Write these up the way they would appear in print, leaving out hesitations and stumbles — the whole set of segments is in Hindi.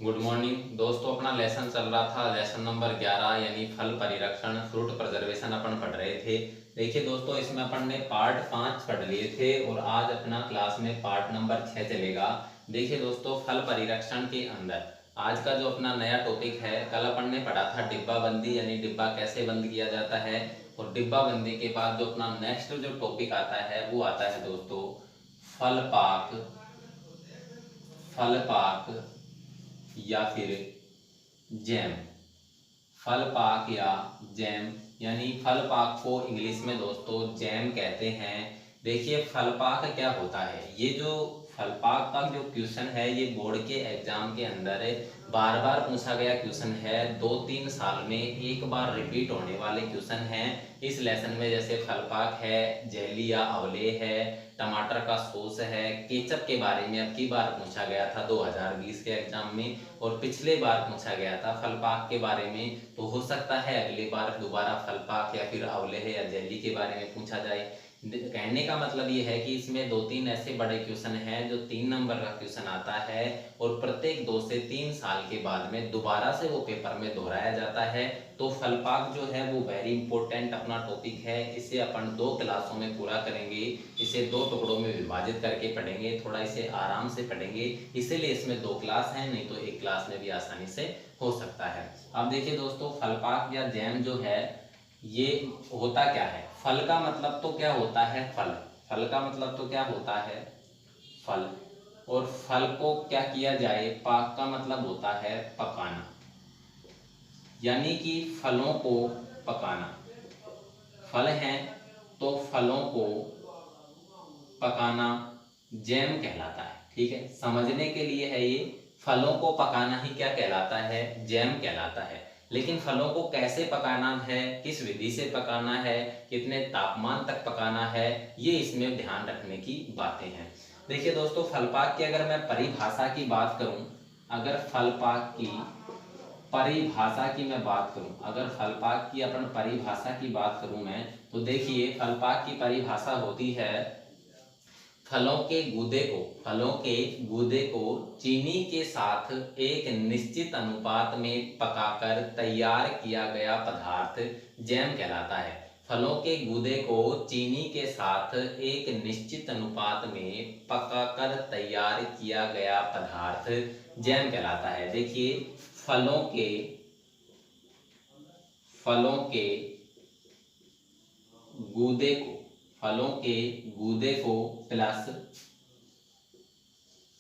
गुड मॉर्निंग दोस्तों। अपना लेसन चल रहा था, लेसन नंबर 11 यानी फल परिरक्षण, फ्रूट प्रिजर्वेशन अपन पढ़ रहे थे। देखिए दोस्तों, इसमें अपन ने पार्ट 5 पढ़ लिए थे और आज अपना क्लास में पार्ट नंबर 6 चलेगा। देखिए दोस्तों, फल परिरक्षण के अंदर आज का जो अपना नया टॉपिक है, कल अपन ने पढ़ा था डिब्बा बंदी, यानी डिब्बा कैसे बंद किया जाता है। और डिब्बा बंदी के बाद जो अपना नेक्स्ट जो टॉपिक आता है वो आता है दोस्तों फल पाक, फल पाक या फिर जैम। फल पाक या जैम, यानी फल पाक को इंग्लिश में दोस्तों जैम कहते हैं। देखिए फल पाक क्या होता है, ये जो फल पाक का जो क्वेश्चन है ये बोर्ड के एग्जाम के अंदर बार बार पूछा गया क्वेश्चन है। 2-3 साल में एक बार रिपीट होने वाले क्वेश्चन हैं इस लेसन में। जैसे फल पाक है, जेली या अवले है, टमाटर का सॉस है, केचप के बारे में अब की बार पूछा गया था 2020 के एग्जाम में, और पिछले बार पूछा गया था फल पाक के बारे में। तो हो सकता है अगली बार दोबारा फल पाक या फिर अवले या जेली के बारे में पूछा जाए। कहने का मतलब ये है कि इसमें 2-3 ऐसे बड़े क्वेश्चन हैं जो 3 नंबर का क्वेश्चन आता है और प्रत्येक 2 से 3 साल के बाद में दोबारा से वो पेपर में दोहराया जाता है। तो फल पाक जो है वो वेरी इंपॉर्टेंट अपना टॉपिक है। इसे अपन 2 क्लासों में पूरा करेंगे, इसे 2 टुकड़ों में विभाजित करके पढ़ेंगे, थोड़ा इसे आराम से पढ़ेंगे। इसीलिए इसमें 2 क्लास हैं, नहीं तो एक क्लास में भी आसानी से हो सकता है। अब देखिए दोस्तों, फल पाक या जैम जो है ये होता क्या है। फल का मतलब तो क्या होता है, फल। फल का मतलब तो क्या होता है, फल। और फल को क्या किया जाए, पाक का मतलब होता है पकाना, यानी कि फलों को पकाना। फल हैं तो फलों को पकाना जैम कहलाता है। ठीक है, समझने के लिए है ये, फलों को पकाना ही क्या कहलाता है, जैम कहलाता है। लेकिन फलों को कैसे पकाना है, किस विधि से पकाना है, कितने तापमान तक पकाना है, ये इसमें ध्यान रखने की बातें हैं। देखिए दोस्तों, फल पाक की अगर मैं परिभाषा की बात करूं, अगर फल पाक की परिभाषा की मैं बात करूं, अगर फल पाक की अपन परिभाषा की बात करूं मैं, तो देखिए फल पाक की परिभाषा होती है फलों के गूदे को चीनी के साथ एक निश्चित अनुपात में पकाकर तैयार किया गया पदार्थ जैम कहलाता है। फलों के गूदे को चीनी के साथ एक निश्चित अनुपात में पकाकर तैयार किया गया पदार्थ जैम कहलाता है। देखिए फलों के गूदे को फलों के गूदे को प्लस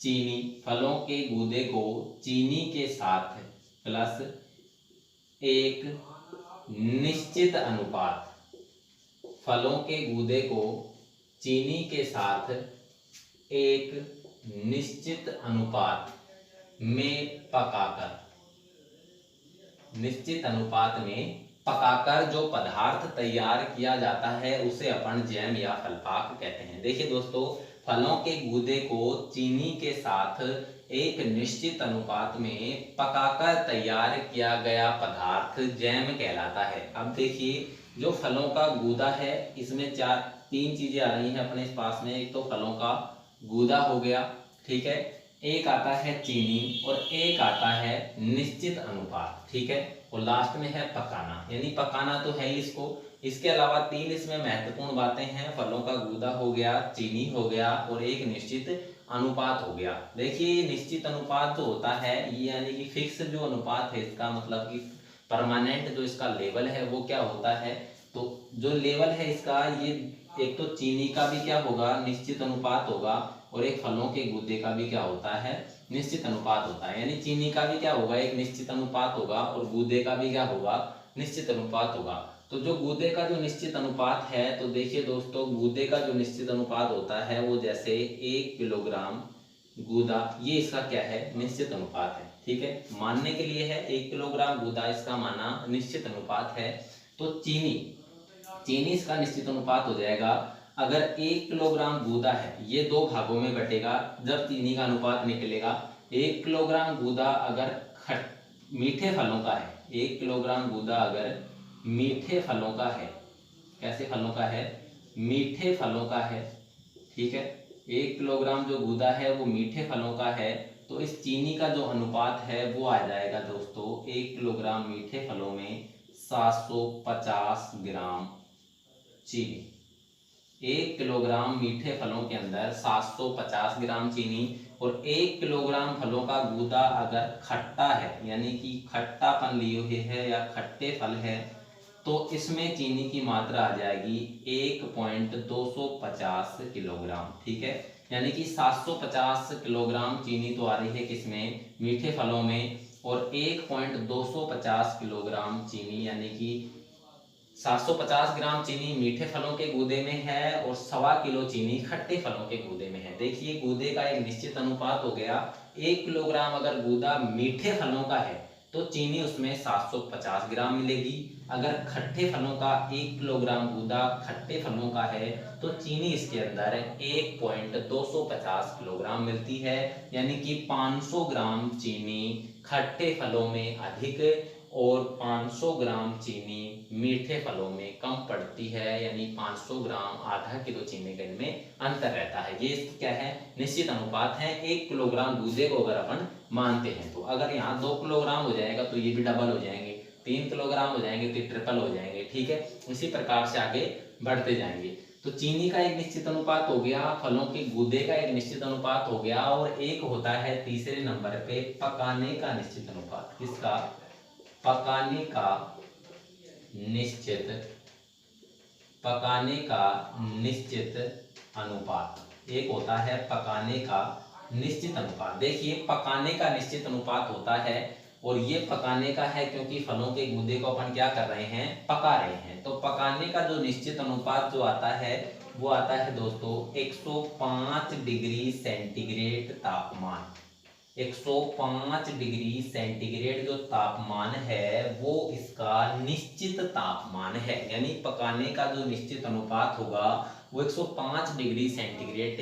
चीनी, फलों के गूदे को चीनी के साथ प्लस एक निश्चित अनुपात, फलों के गूदे को चीनी के साथ एक निश्चित अनुपात में पकाकर, निश्चित अनुपात में पकाकर जो पदार्थ तैयार किया जाता है उसे अपन जैम या फल पाक कहते हैं। देखिए दोस्तों, फलों के गूदे को चीनी के साथ एक निश्चित अनुपात में पकाकर तैयार किया गया पदार्थ जैम कहलाता है। अब देखिए, जो फलों का गूदा है इसमें 3 चीजें आ रही हैं अपने पास में। एक तो फलों का गूदा हो गया, ठीक है, एक आता है चीनी और एक आता है निश्चित अनुपात, ठीक है, और लास्ट में है पकाना, यानी पकाना तो है ही इसको। इसके अलावा 3 इसमें महत्वपूर्ण बातें हैं, फलों का गूदा हो गया, चीनी हो गया और एक निश्चित अनुपात हो गया। देखिए निश्चित अनुपात जो होता है ये यानी कि फिक्स जो अनुपात है, इसका मतलब कि परमानेंट जो इसका लेवल है वो क्या होता है। तो जो लेवल है इसका, ये एक तो चीनी का भी क्या होगा, निश्चित अनुपात होगा, और एक फलों के गूदे का भी क्या होता है, निश्चित अनुपात होता है। यानी चीनी का भी क्या होगा, एक निश्चित अनुपात होगा, और गूदे का भी क्या होगा, निश्चित अनुपात होगा। तो जो गूदे का जो निश्चित अनुपात है, तो देखिए दोस्तों, गूदे का जो निश्चित अनुपात होता है वो जैसे 1 किलोग्राम गूदा, ये इसका क्या है, निश्चित अनुपात है। ठीक है, मानने के लिए है 1 किलोग्राम गूदा इसका माना निश्चित अनुपात है। तो चीनी चीनी इसका निश्चित अनुपात हो जाएगा। अगर 1 किलोग्राम गूदा है, ये 2 भागों में बटेगा जब चीनी का अनुपात निकलेगा। 1 किलोग्राम गूदा अगर मीठे फलों का है, 1 किलोग्राम गूदा अगर मीठे फलों का है, कैसे फलों का है, मीठे फलों का है, ठीक है, 1 किलोग्राम जो गूदा है वो मीठे फलों का है, तो इस चीनी का जो अनुपात है वो आ जाएगा दोस्तों 1 किलोग्राम मीठे फलों में 750 ग्राम चीनी। 1 किलोग्राम मीठे फलों के अंदर 750 ग्राम चीनी, और 1 किलोग्राम फलों का गूदा अगर खट्टा है यानी कि खट्टापन लिए हुए है या खट्टे फल है, तो इसमें चीनी की मात्रा आ जाएगी 1.250 किलोग्राम। ठीक है, यानी कि 750 किलोग्राम चीनी तो आ रही है किसमें, मीठे फलों में, और 1.250 किलोग्राम चीनी यानी कि 750 ग्राम चीनी मीठे फलों के गूदे में है और 1.25 किलो चीनी खट्टे फलों के गूदे में है। देखिए गूदे का एक निश्चित अनुपात हो गया, 1 किलोग्राम अगर गूदा मीठे फलों का है तो चीनी उसमें 750 ग्राम मिलेगी। अगर खट्टे फलों का 1 किलोग्राम गूदा खट्टे फलों का है तो चीनी इसके अंदर 1.250 किलोग्राम मिलती है, यानी कि 500 ग्राम चीनी खट्टे फलों में अधिक और 500 ग्राम चीनी मीठे फलों में कम पड़ती है, यानी 500 ग्राम आधा किलो चीनी का इनमें अंतर रहता है। ये इसकी क्या है, निश्चित अनुपात है 1 किलोग्राम गूदे को अगर अपन मानते हैं तो। अगर यहाँ 2 किलोग्राम हो जाएगा तो ये भी डबल हो जाएंगे, 3 किलोग्राम हो जाएंगे तो ट्रिपल हो जाएंगे। ठीक है, इसी प्रकार से आगे बढ़ते जाएंगे। तो चीनी का एक निश्चित अनुपात हो गया, फलों के गूदे का एक निश्चित अनुपात हो गया, और एक होता है तीसरे नंबर पे पकाने का निश्चित अनुपात। किसका, पकाने का निश्चित, पकाने का निश्चित अनुपात। एक होता है पकाने का निश्चित अनुपात। देखिए पकाने का निश्चित अनुपात होता है, और ये पकाने का है क्योंकि फलों के गूदे को अपन क्या कर रहे हैं, पका रहे हैं। तो पकाने का जो निश्चित अनुपात जो आता है वो आता है दोस्तों 105 डिग्री सेंटीग्रेड तापमान। 105 डिग्री सेंटीग्रेड जो तापमान है वो इसका निश्चित तापमान है, यानी पकाने का जो निश्चित अनुपात होगा वो 105 डिग्री सेंटीग्रेड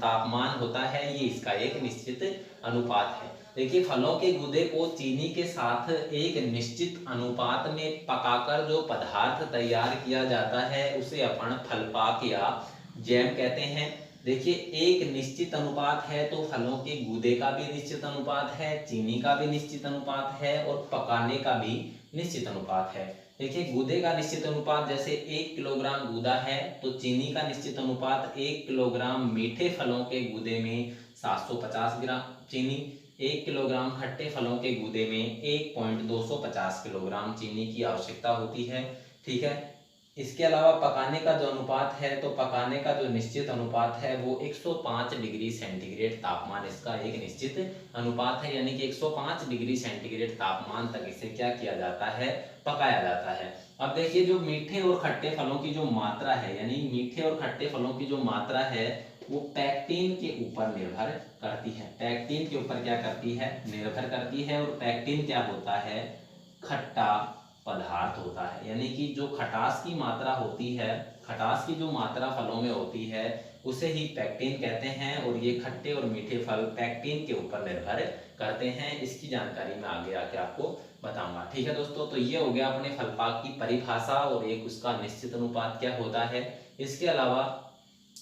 तापमान होता है, ये इसका एक निश्चित अनुपात है। देखिए फलों के गूदे को चीनी के साथ एक निश्चित अनुपात में पकाकर जो पदार्थ तैयार किया जाता है उसे अपन फलपाक या जैम कहते हैं। देखिए एक निश्चित अनुपात है तो फलों के गूदे का भी निश्चित अनुपात है, चीनी का भी निश्चित अनुपात है, और पकाने का भी निश्चित अनुपात है। देखिए गूदे का निश्चित अनुपात जैसे 1 किलोग्राम गूदा है तो चीनी का निश्चित अनुपात 1 किलोग्राम मीठे फलों के गूदे में 750 ग्राम चीनी, 1 किलोग्राम खट्टे फलों के गूदे में 1.250 किलोग्राम चीनी की आवश्यकता होती है। ठीक है, इसके अलावा पकाने का जो अनुपात है तो पकाने का जो निश्चित अनुपात है वो 105 डिग्री सेंटीग्रेड तापमान इसका एक निश्चित अनुपात है, यानी कि 105 डिग्री सेंटीग्रेड तापमान तक इसे क्या किया जाता है, पकाया जाता है। अब देखिए जो मीठे और खट्टे फलों की जो मात्रा है, यानी मीठे और खट्टे फलों की जो मात्रा है वो पैक्टिन के ऊपर निर्भर करती है। पैक्टिन के ऊपर क्या करती है, निर्भर करती है, और पैक्टिन क्या होता है, खट्टा पदार्थ होता है, यानी कि जो खटास की मात्रा होती है, खटास की जो मात्रा फलों में होती है उसे ही पैक्टिन कहते हैं, और ये खट्टे और मीठे फल पैक्टिन के ऊपर निर्भर करते हैं। इसकी जानकारी मैं आगे आके आपको बताऊंगा। ठीक है दोस्तों, तो ये हो गया अपने फलपाक की परिभाषा और एक उसका निश्चित अनुपात क्या होता है। इसके अलावा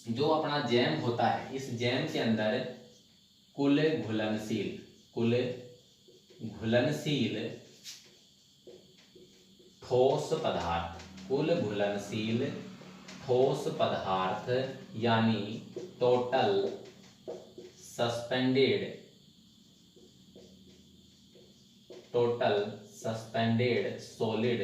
जो अपना जैम होता है, इस जैम के अंदर कुल घुलनशील ठोस पदार्थ, कुल घुलनशील ठोस पदार्थ यानी टोटल सस्पेंडेड सॉलिड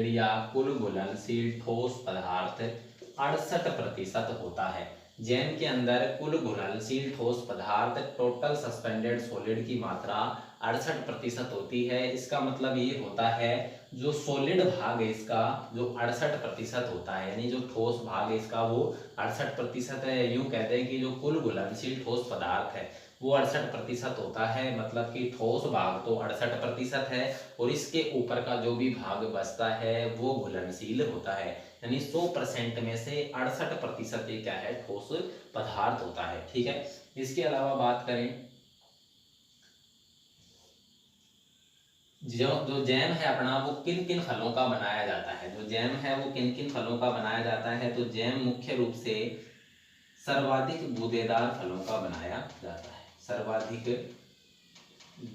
या कुल घुलनशील ठोस पदार्थ 68% होता है। जैम के अंदर कुल घुलनशील ठोस पदार्थ टोटल सस्पेंडेड सॉलिड की मात्रा 68% होती है। इसका मतलब ये होता है जो सॉलिड भाग है इसका जो 68% होता है, यानी जो ठोस भाग है इसका वो 68% है। यूं कहते हैं कि जो कुल घुलनशील ठोस पदार्थ है वो 68% होता है, मतलब कि ठोस भाग तो 68% है और इसके ऊपर का जो भी भाग बचता है वो घुलनशील होता है, यानी 100% में से 68% ये क्या है, ठोस पदार्थ होता है। ठीक है, इसके अलावा बात करें जो जैम है अपना वो किन किन फलों का बनाया जाता है, जो जैम है वो किन किन फलों का बनाया जाता है। तो जैम मुख्य रूप से सर्वाधिक गूदेदार फलों का बनाया जाता है। सर्वाधिक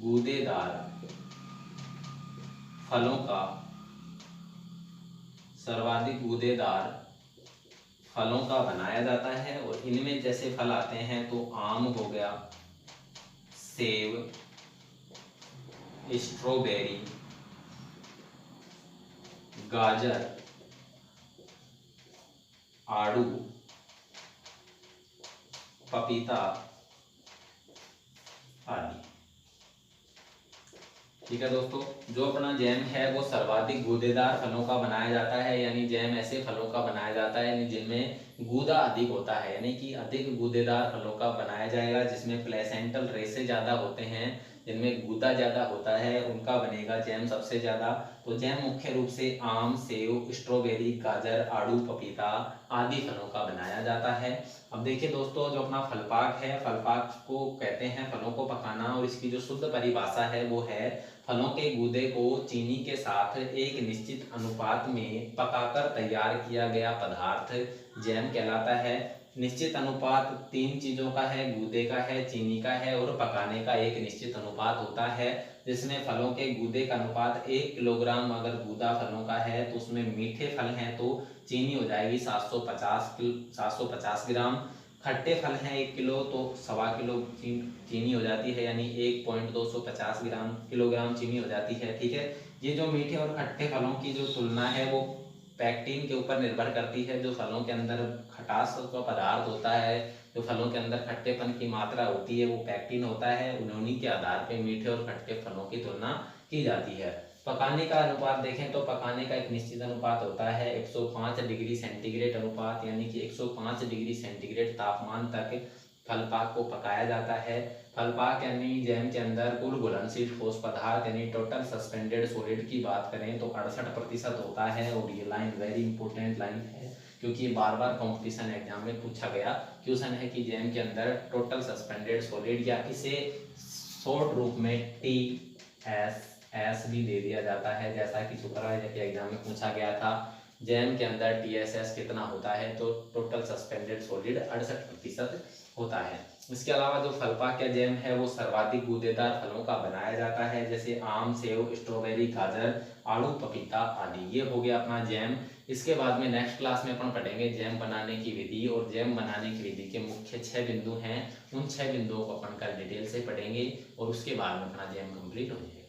गूदेदार फलों का सर्वाधिक गूदेदार फलों का बनाया जाता है। और इनमें जैसे फल आते हैं तो आम हो गया, सेब, स्ट्रॉबेरी, गाजर, आड़ू, पपीता आदि। ठीक है दोस्तों, जो अपना जैम है वो सर्वाधिक गूदेदार फलों का बनाया जाता है, यानी जैम ऐसे फलों का बनाया जाता है यानी जिनमें गूदा अधिक होता है, यानी कि अधिक गूदेदार फलों का बनाया जाएगा, जिसमें प्लेसेंटल रेशे ज्यादा होते हैं, जिनमें गूदा ज्यादा होता है, उनका बनेगा जैम सबसे ज्यादा। तो जैम मुख्य रूप से आम, सेब, स्ट्रॉबेरी, गाजर, आड़ू, पपीता आदि फलों का बनाया जाता है। अब देखिए दोस्तों, जो अपना फलपाक है, फलपाक को कहते हैं फलों को पकाना, और इसकी जो शुद्ध परिभाषा है वो है फलों के गूदे को चीनी के साथ एक निश्चित अनुपात में पकाकर तैयार किया गया पदार्थ जैम कहलाता है। निश्चित अनुपात तीन चीजों का है, गूदे का है, चीनी का है और पकाने का एक निश्चित अनुपात होता है, जिसमें फलों के गूदे का अनुपात 1 किलोग्राम अगर गूदा फलों का है तो उसमें मीठे फल हैं तो चीनी हो जाएगी 750 ग्राम, खट्टे फल हैं 1 किलो तो 1.25 किलो चीनी हो जाती है, यानी 1.250 किलोग्राम चीनी हो जाती है। ठीक है, ये जो मीठे और खट्टे फलों की जो तुलना है वो पैक्टिन के ऊपर निर्भर करती है। जो फलों के अंदर खटास का पदार्थ होता है, जो फलों के अंदर खट्टेपन की मात्रा होती है वो पैक्टिन होता है, उन्हीं के आधार पर मीठे और खट्टे फलों की तुलना की जाती है। पकाने का अनुपात देखें तो पकाने का एक निश्चित अनुपात होता है 105 डिग्री सेंटीग्रेड अनुपात, यानी कि 105 डिग्री सेंटीग्रेड तापमान तक फलपाक को पकाया जाता है। फलपाक यानी जैम के अंदर कुल घुलनशील ठोस पदार्थ यानी टोटल सस्पेंडेड सॉलिड की बात करें तो 68% होता है। और ये लाइन वेरी इंपॉर्टेंट लाइन है, क्योंकि ये बार बार कंपटीशन एग्जाम में पूछा गया क्वेश्चन है कि जैम के अंदर टोटल सस्पेंडेड सॉलिड, या इसे शॉर्ट रूप में TSS भी दे दिया जाता है, जैसा कि सुपरवाइजर के एग्जाम में पूछा गया था जैम के अंदर TSS कितना होता है, तो टोटल सस्पेंडेड सॉलिड 68% होता है। इसके अलावा जो फलपाक या जैम है वो सर्वाधिक गूदेदार फलों का बनाया जाता है, जैसे आम, सेब, स्ट्रॉबेरी, गाजर, आड़ू, पपीता आदि। ये हो गया अपना जैम। इसके बाद में नेक्स्ट क्लास में अपन पढ़ेंगे जैम बनाने की विधि, और जैम बनाने की विधि के मुख्य 6 बिंदु हैं, उन 6 बिंदुओं को अपन कल डिटेल से पढ़ेंगे और उसके बाद में अपना जैम कंप्लीट हो जाएगा।